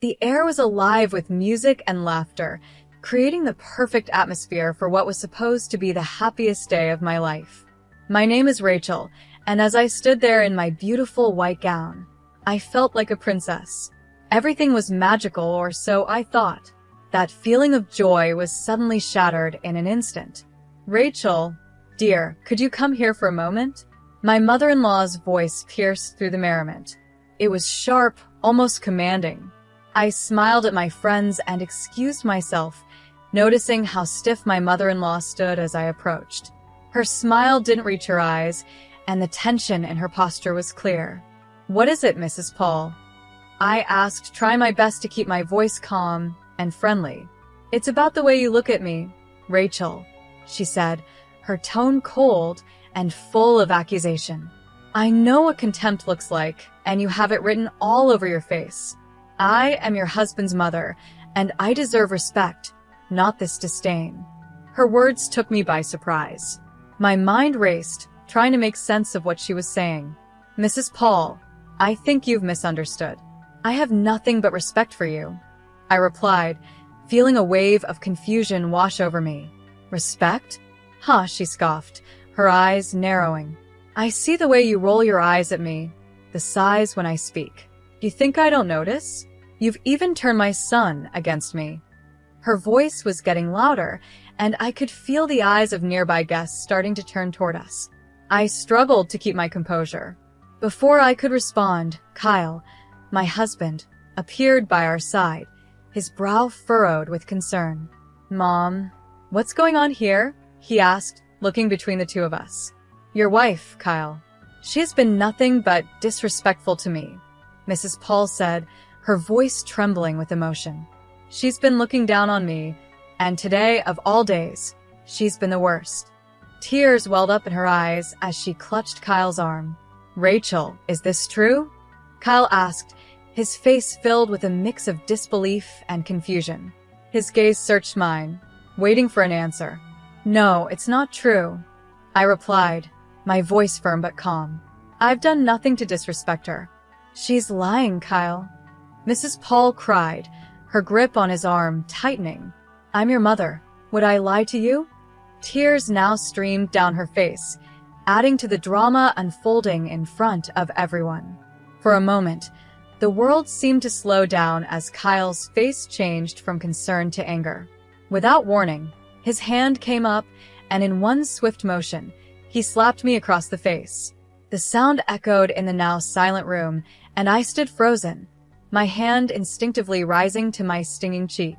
The air was alive with music and laughter, creating the perfect atmosphere for what was supposed to be the happiest day of my life. My name is Rachel, and as I stood there in my beautiful white gown, I felt like a princess. Everything was magical, or so I thought. That feeling of joy was suddenly shattered in an instant. "Rachel, dear, could you come here for a moment?" My mother-in-law's voice pierced through the merriment. It was sharp, almost commanding. I smiled at my friends and excused myself, noticing how stiff my mother-in-law stood as I approached. Her smile didn't reach her eyes, and the tension in her posture was clear. "What is it, Mrs. Paul?" I asked, trying my best to keep my voice calm and friendly. "It's about the way you look at me, Rachel," she said, her tone cold and full of accusation. "I know what contempt looks like, and you have it written all over your face. I am your husband's mother, and I deserve respect, not this disdain." Her words took me by surprise. My mind raced, trying to make sense of what she was saying. "Mrs. Paul, I think you've misunderstood. I have nothing but respect for you," I replied, feeling a wave of confusion wash over me. "Respect? Huh," she scoffed, her eyes narrowing. "I see the way you roll your eyes at me, the sighs when I speak. You think I don't notice? You've even turned my son against me." Her voice was getting louder, and I could feel the eyes of nearby guests starting to turn toward us. I struggled to keep my composure. Before I could respond, Kyle, my husband, appeared by our side, his brow furrowed with concern. "Mom, what's going on here?" he asked, looking between the two of us. "Your wife, Kyle. She has been nothing but disrespectful to me," Mrs. Paul said, her voice trembling with emotion. "She's been looking down on me, and today, of all days, she's been the worst." Tears welled up in her eyes as she clutched Kyle's arm. "Rachel, is this true?" Kyle asked, his face filled with a mix of disbelief and confusion. His gaze searched mine, waiting for an answer. "No, it's not true," I replied, my voice firm but calm. "I've done nothing to disrespect her." "She's lying, Kyle," Mrs. Paul cried, her grip on his arm tightening. "I'm your mother. Would I lie to you?" Tears now streamed down her face, adding to the drama unfolding in front of everyone. For a moment, the world seemed to slow down as Kyle's face changed from concern to anger. Without warning, his hand came up, and in one swift motion, he slapped me across the face. The sound echoed in the now silent room, and I stood frozen, my hand instinctively rising to my stinging cheek.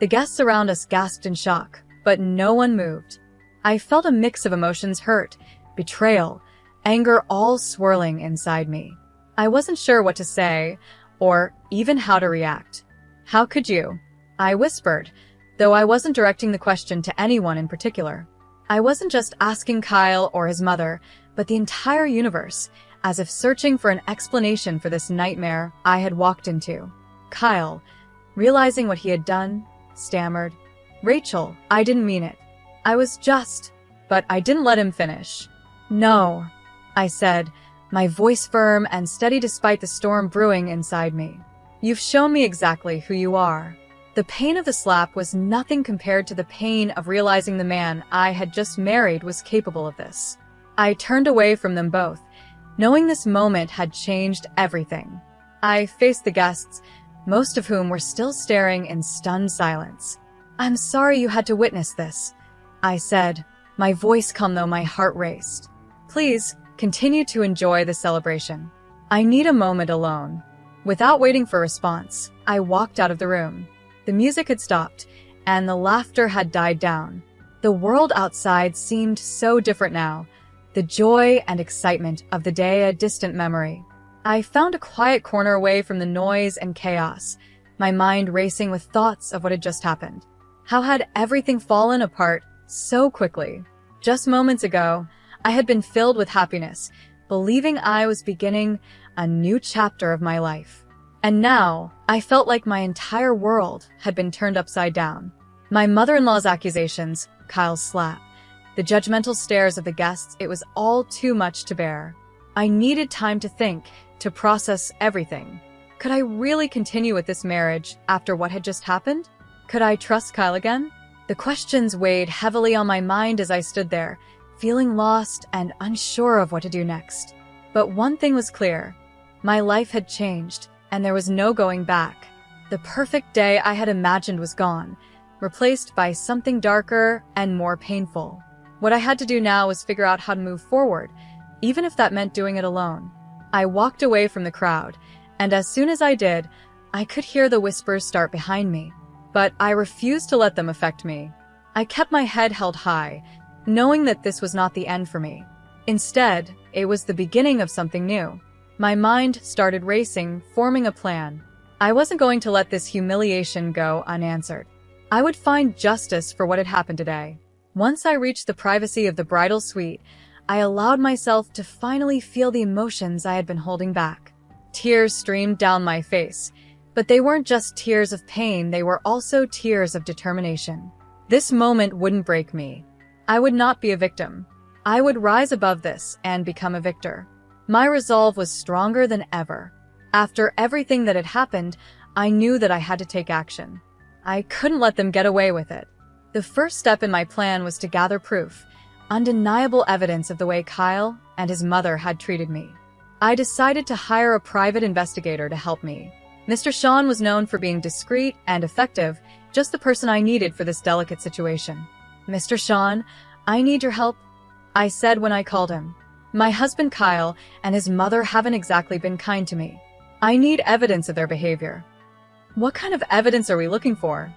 The guests around us gasped in shock, but no one moved. I felt a mix of emotions: hurt, betrayal, anger, all swirling inside me. I wasn't sure what to say, or even how to react. "How could you?" I whispered, though I wasn't directing the question to anyone in particular. I wasn't just asking Kyle or his mother, but the entire universe, as if searching for an explanation for this nightmare I had walked into. Kyle, realizing what he had done, stammered, "Rachel, I didn't mean it. I was just..." But I didn't let him finish. "No," I said, my voice firm and steady despite the storm brewing inside me. "You've shown me exactly who you are." The pain of the slap was nothing compared to the pain of realizing the man I had just married was capable of this. I turned away from them both, knowing this moment had changed everything. I faced the guests, most of whom were still staring in stunned silence. "I'm sorry you had to witness this," I said, my voice calm though my heart raced. "Please, continue to enjoy the celebration. I need a moment alone." Without waiting for a response, I walked out of the room. The music had stopped, and the laughter had died down. The world outside seemed so different now, the joy and excitement of the day a distant memory. I found a quiet corner away from the noise and chaos, my mind racing with thoughts of what had just happened. How had everything fallen apart so quickly? Just moments ago, I had been filled with happiness, believing I was beginning a new chapter of my life. And now, I felt like my entire world had been turned upside down. My mother-in-law's accusations, Kyle's slap, the judgmental stares of the guests, it was all too much to bear. I needed time to think, to process everything. Could I really continue with this marriage after what had just happened? Could I trust Kyle again? The questions weighed heavily on my mind as I stood there, feeling lost and unsure of what to do next. But one thing was clear. My life had changed, and there was no going back. The perfect day I had imagined was gone, replaced by something darker and more painful. What I had to do now was figure out how to move forward, even if that meant doing it alone. I walked away from the crowd, and as soon as I did, I could hear the whispers start behind me. But I refused to let them affect me. I kept my head held high, knowing that this was not the end for me. Instead, it was the beginning of something new. My mind started racing, forming a plan. I wasn't going to let this humiliation go unanswered. I would find justice for what had happened today. Once I reached the privacy of the bridal suite, I allowed myself to finally feel the emotions I had been holding back. Tears streamed down my face, but they weren't just tears of pain, they were also tears of determination. This moment wouldn't break me. I would not be a victim. I would rise above this and become a victor. My resolve was stronger than ever. After everything that had happened, I knew that I had to take action. I couldn't let them get away with it. The first step in my plan was to gather proof, undeniable evidence of the way Kyle and his mother had treated me. I decided to hire a private investigator to help me. Mr. Sean was known for being discreet and effective, just the person I needed for this delicate situation. "Mr. Sean, I need your help," I said when I called him. "My husband Kyle and his mother haven't exactly been kind to me. I need evidence of their behavior." "What kind of evidence are we looking for?"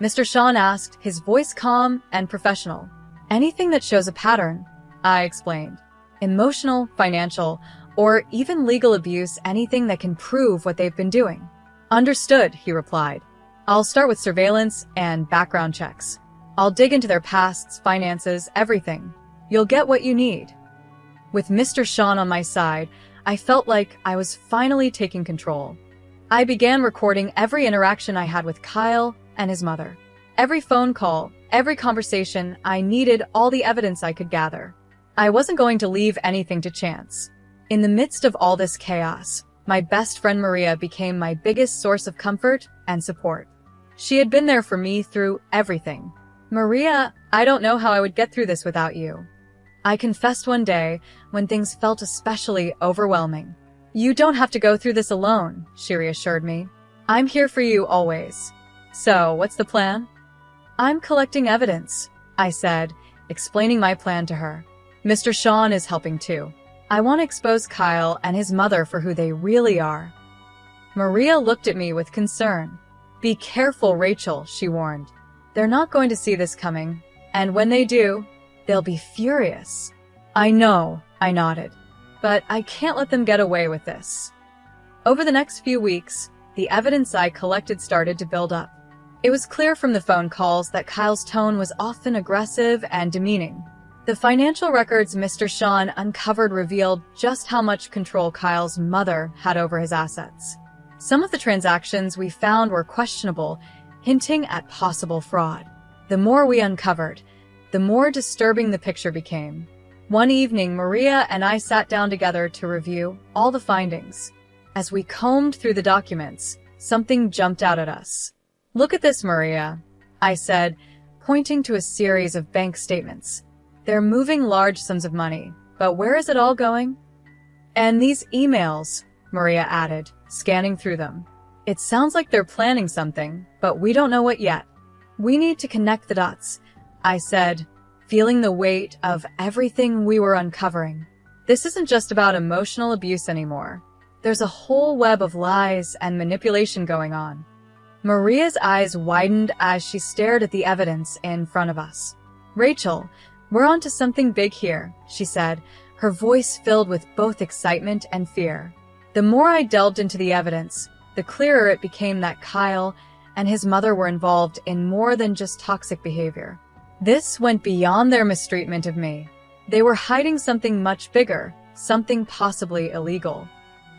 Mr. Sean asked, his voice calm and professional. "Anything that shows a pattern," I explained. "Emotional, financial, or even legal abuse, anything that can prove what they've been doing." "Understood," he replied. "I'll start with surveillance and background checks. I'll dig into their pasts, finances, everything. You'll get what you need." With Mr. Sean on my side, I felt like I was finally taking control. I began recording every interaction I had with Kyle and his mother. Every phone call, every conversation, I needed all the evidence I could gather. I wasn't going to leave anything to chance. In the midst of all this chaos, my best friend Maria became my biggest source of comfort and support. She had been there for me through everything. "Maria, I don't know how I would get through this without you," I confessed one day when things felt especially overwhelming. "You don't have to go through this alone," she reassured me. "I'm here for you always." "So, what's the plan?" "I'm collecting evidence," I said, explaining my plan to her. "Mr. Sean is helping too. I want to expose Kyle and his mother for who they really are." Maria looked at me with concern. "Be careful, Rachel," she warned. "They're not going to see this coming, and when they do, they'll be furious." "I know," I nodded, "but I can't let them get away with this." Over the next few weeks, the evidence I collected started to build up. It was clear from the phone calls that Kyle's tone was often aggressive and demeaning. The financial records Mr. Sean uncovered revealed just how much control Kyle's mother had over his assets. Some of the transactions we found were questionable, hinting at possible fraud. The more we uncovered, the more disturbing the picture became. One evening, Maria and I sat down together to review all the findings. As we combed through the documents, something jumped out at us. "Look at this, Maria," I said, pointing to a series of bank statements. "They're moving large sums of money, but where is it all going?" "And these emails," Maria added, scanning through them. "It sounds like they're planning something, but we don't know what yet." "We need to connect the dots," I said, feeling the weight of everything we were uncovering. "This isn't just about emotional abuse anymore. There's a whole web of lies and manipulation going on." Maria's eyes widened as she stared at the evidence in front of us. "Rachel, we're onto something big here," she said, her voice filled with both excitement and fear. The more I delved into the evidence, the clearer it became that Kyle and his mother were involved in more than just toxic behavior. This went beyond their mistreatment of me. They were hiding something much bigger, something possibly illegal.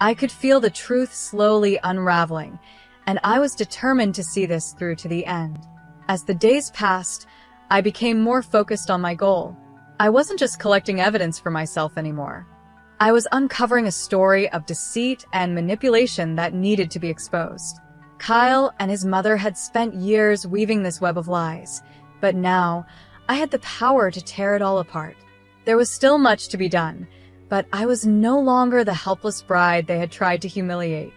I could feel the truth slowly unraveling, and I was determined to see this through to the end. As the days passed, I became more focused on my goal. I wasn't just collecting evidence for myself anymore. I was uncovering a story of deceit and manipulation that needed to be exposed. Kyle and his mother had spent years weaving this web of lies, but now I had the power to tear it all apart. There was still much to be done, but I was no longer the helpless bride they had tried to humiliate.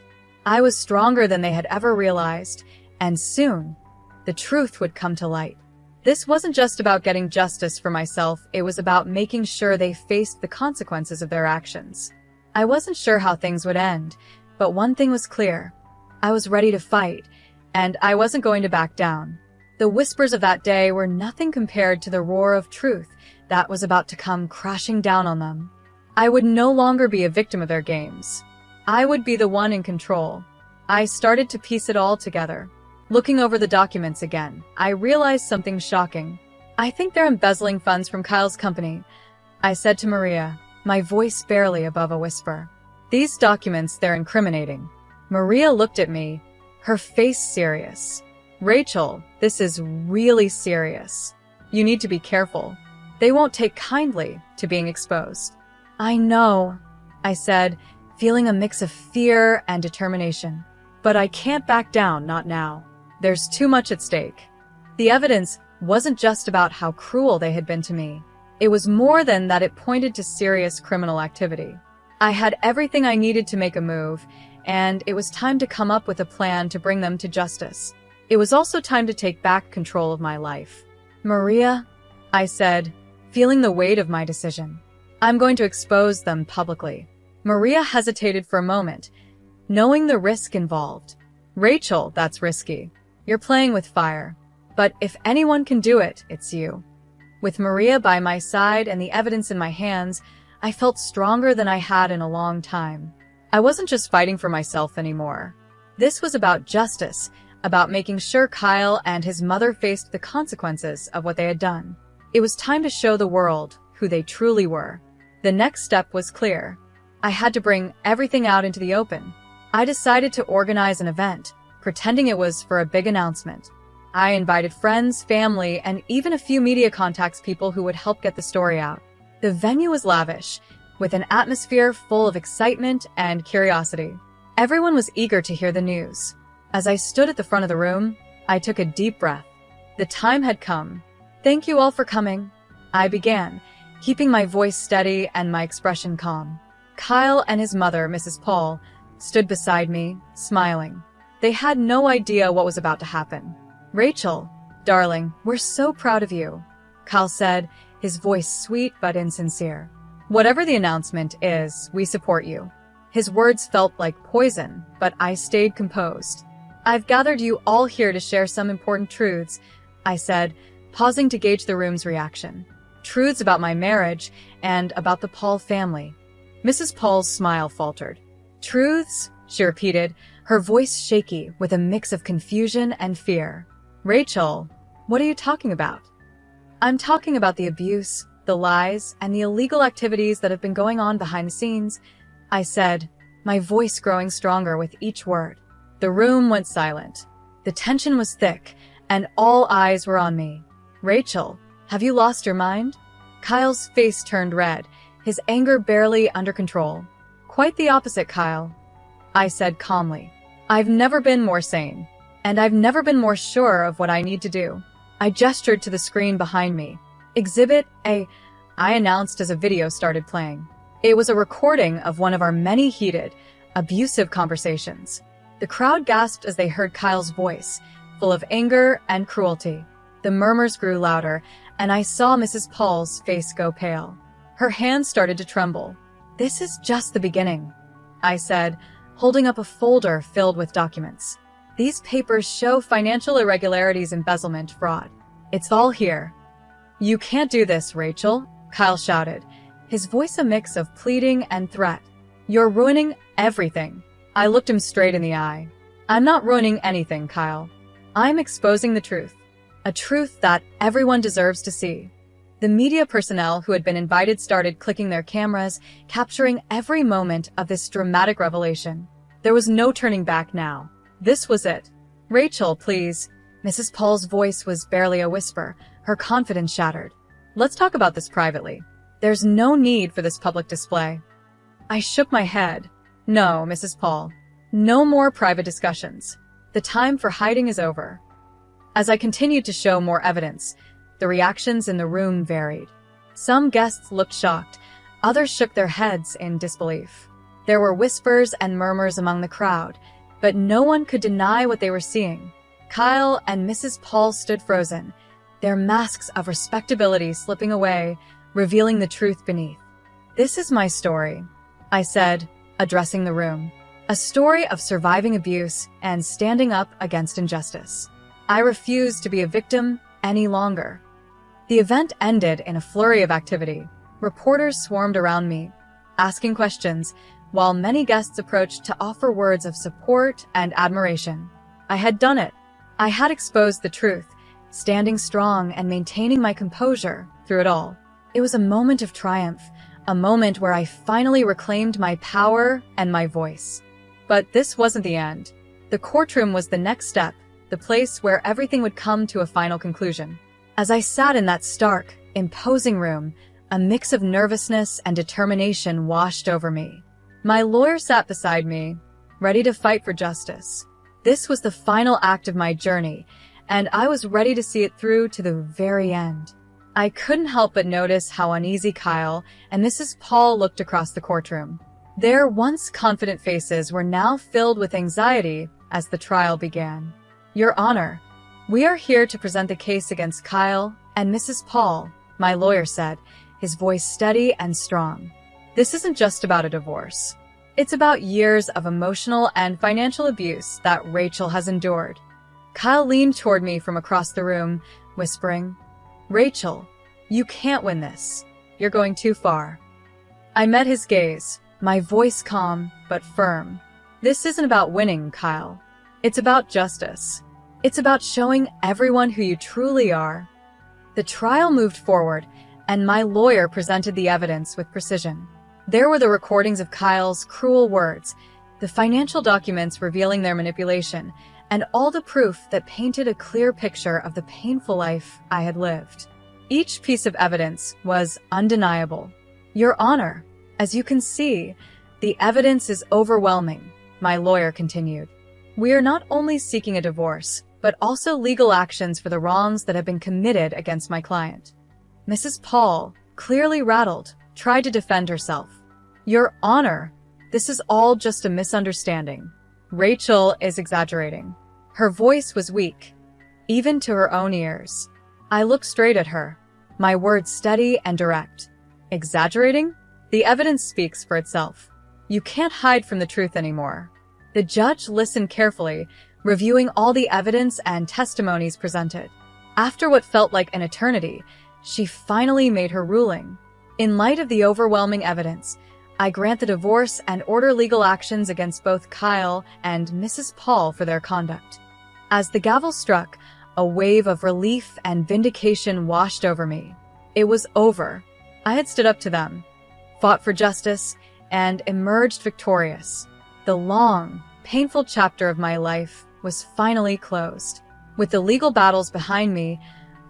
I was stronger than they had ever realized, and soon, the truth would come to light. This wasn't just about getting justice for myself, it was about making sure they faced the consequences of their actions. I wasn't sure how things would end, but one thing was clear. I was ready to fight, and I wasn't going to back down. The whispers of that day were nothing compared to the roar of truth that was about to come crashing down on them. I would no longer be a victim of their games. I would be the one in control. I started to piece it all together. Looking over the documents again, I realized something shocking. I think they're embezzling funds from Kyle's company, I said to Maria, my voice barely above a whisper. These documents, they're incriminating. Maria looked at me, her face serious. Rachel, this is really serious. You need to be careful. They won't take kindly to being exposed. I know, I said, feeling a mix of fear and determination. But I can't back down, not now. There's too much at stake. The evidence wasn't just about how cruel they had been to me. It was more than that, it pointed to serious criminal activity. I had everything I needed to make a move, and it was time to come up with a plan to bring them to justice. It was also time to take back control of my life. Maria, I said, feeling the weight of my decision. I'm going to expose them publicly. Maria hesitated for a moment, knowing the risk involved. Rachel, that's risky. You're playing with fire. But if anyone can do it, it's you. With Maria by my side and the evidence in my hands, I felt stronger than I had in a long time. I wasn't just fighting for myself anymore. This was about justice, about making sure Kyle and his mother faced the consequences of what they had done. It was time to show the world who they truly were. The next step was clear. I had to bring everything out into the open. I decided to organize an event, pretending it was for a big announcement. I invited friends, family, and even a few media contacts, people who would help get the story out. The venue was lavish, with an atmosphere full of excitement and curiosity. Everyone was eager to hear the news. As I stood at the front of the room, I took a deep breath. The time had come. Thank you all for coming, I began, keeping my voice steady and my expression calm. Kyle and his mother, Mrs. Paul, stood beside me, smiling. They had no idea what was about to happen. Rachel, darling, we're so proud of you, Kyle said, his voice sweet but insincere. Whatever the announcement is, we support you. His words felt like poison, but I stayed composed. I've gathered you all here to share some important truths, I said, pausing to gauge the room's reaction. Truths about my marriage and about the Paul family. Mrs. Paul's smile faltered. Truths? She repeated, her voice shaky with a mix of confusion and fear. Rachel, what are you talking about? I'm talking about the abuse, the lies, and the illegal activities that have been going on behind the scenes, I said, my voice growing stronger with each word. The room went silent. The tension was thick, and all eyes were on me. Rachel, have you lost your mind? Kyle's face turned red, his anger barely under control. Quite the opposite, Kyle, I said calmly. I've never been more sane, and I've never been more sure of what I need to do. I gestured to the screen behind me. Exhibit A, I announced as a video started playing. It was a recording of one of our many heated, abusive conversations. The crowd gasped as they heard Kyle's voice, full of anger and cruelty. The murmurs grew louder, and I saw Mrs. Paul's face go pale. Her hands started to tremble. This is just the beginning, I said, holding up a folder filled with documents. These papers show financial irregularities, embezzlement, fraud. It's all here. You can't do this, Rachel, Kyle shouted, his voice a mix of pleading and threat. You're ruining everything. I looked him straight in the eye. I'm not ruining anything, Kyle. I'm exposing the truth. A truth that everyone deserves to see. The media personnel who had been invited started clicking their cameras, capturing every moment of this dramatic revelation. There was no turning back now. This was it. Rachel, please. Mrs. Paul's voice was barely a whisper, her confidence shattered. Let's talk about this privately. There's no need for this public display. I shook my head. No, Mrs. Paul. No more private discussions. The time for hiding is over. As I continued to show more evidence, the reactions in the room varied. Some guests looked shocked, others shook their heads in disbelief. There were whispers and murmurs among the crowd, but no one could deny what they were seeing. Kyle and Mrs. Paul stood frozen, their masks of respectability slipping away, revealing the truth beneath. "This is my story," I said, addressing the room. "A story of surviving abuse and standing up against injustice. I refuse to be a victim any longer." The event ended in a flurry of activity. Reporters swarmed around me, asking questions, while many guests approached to offer words of support and admiration. I had done it. I had exposed the truth, standing strong and maintaining my composure through it all. It was a moment of triumph, a moment where I finally reclaimed my power and my voice. But this wasn't the end. The courtroom was the next step, the place where everything would come to a final conclusion. As I sat in that stark, imposing room, a mix of nervousness and determination washed over me. My lawyer sat beside me, ready to fight for justice. This was the final act of my journey, and I was ready to see it through to the very end. I couldn't help but notice how uneasy Kyle and Mrs. Paul looked across the courtroom. Their once confident faces were now filled with anxiety as the trial began. "Your Honor, we are here to present the case against Kyle and Mrs. Paul," my lawyer said, his voice steady and strong. "This isn't just about a divorce. It's about years of emotional and financial abuse that Rachel has endured." Kyle leaned toward me from across the room, whispering, "Rachel, you can't win this. You're going too far." I met his gaze, my voice calm but firm. "This isn't about winning, Kyle. It's about justice. It's about showing everyone who you truly are." The trial moved forward, and my lawyer presented the evidence with precision. There were the recordings of Kyle's cruel words, the financial documents revealing their manipulation, and all the proof that painted a clear picture of the painful life I had lived. Each piece of evidence was undeniable. "Your Honor, as you can see, the evidence is overwhelming," my lawyer continued. "We are not only seeking a divorce, but also legal actions for the wrongs that have been committed against my client." Mrs. Paul, clearly rattled, tried to defend herself. "Your Honor, this is all just a misunderstanding. Rachel is exaggerating." Her voice was weak, even to her own ears. I looked straight at her, my words steady and direct. "Exaggerating? The evidence speaks for itself. You can't hide from the truth anymore." The judge listened carefully, reviewing all the evidence and testimonies presented. After what felt like an eternity, she finally made her ruling. "In light of the overwhelming evidence, I grant the divorce and order legal actions against both Kyle and Mrs. Paul for their conduct." As the gavel struck, a wave of relief and vindication washed over me. It was over. I had stood up to them, fought for justice, and emerged victorious. The long, painful chapter of my life was finally closed. With the legal battles behind me,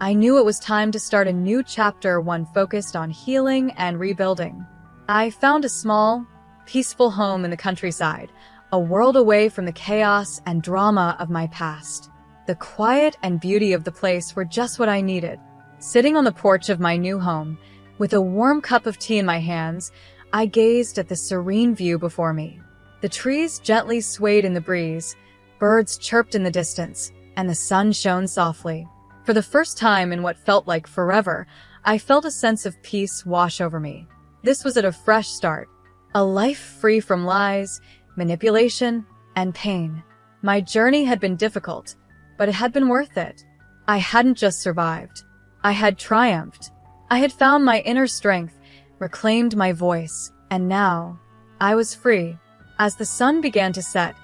I knew it was time to start a new chapter, one focused on healing and rebuilding. I found a small, peaceful home in the countryside, a world away from the chaos and drama of my past. The quiet and beauty of the place were just what I needed. Sitting on the porch of my new home, with a warm cup of tea in my hands, I gazed at the serene view before me. The trees gently swayed in the breeze, birds chirped in the distance, and the sun shone softly. For the first time in what felt like forever, I felt a sense of peace wash over me. This was a fresh start, a life free from lies, manipulation, and pain. My journey had been difficult, but it had been worth it. I hadn't just survived. I had triumphed. I had found my inner strength, reclaimed my voice, and now I was free. As the sun began to set,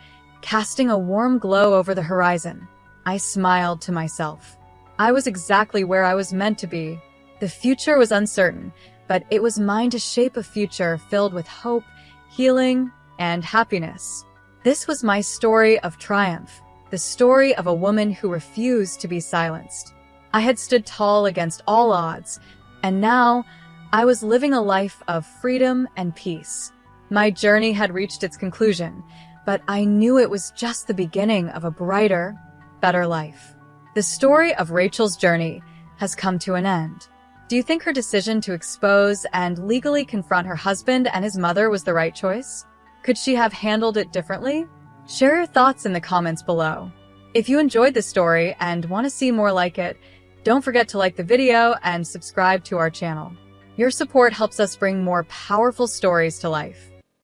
casting a warm glow over the horizon, I smiled to myself. I was exactly where I was meant to be. The future was uncertain, but it was mine to shape a future filled with hope, healing, and happiness. This was my story of triumph, the story of a woman who refused to be silenced. I had stood tall against all odds, and now I was living a life of freedom and peace. My journey had reached its conclusion, but I knew it was just the beginning of a brighter, better life. The story of Rachel's journey has come to an end. Do you think her decision to expose and legally confront her husband and his mother was the right choice? Could she have handled it differently? Share your thoughts in the comments below. If you enjoyed this story and want to see more like it, don't forget to like the video and subscribe to our channel. Your support helps us bring more powerful stories to life.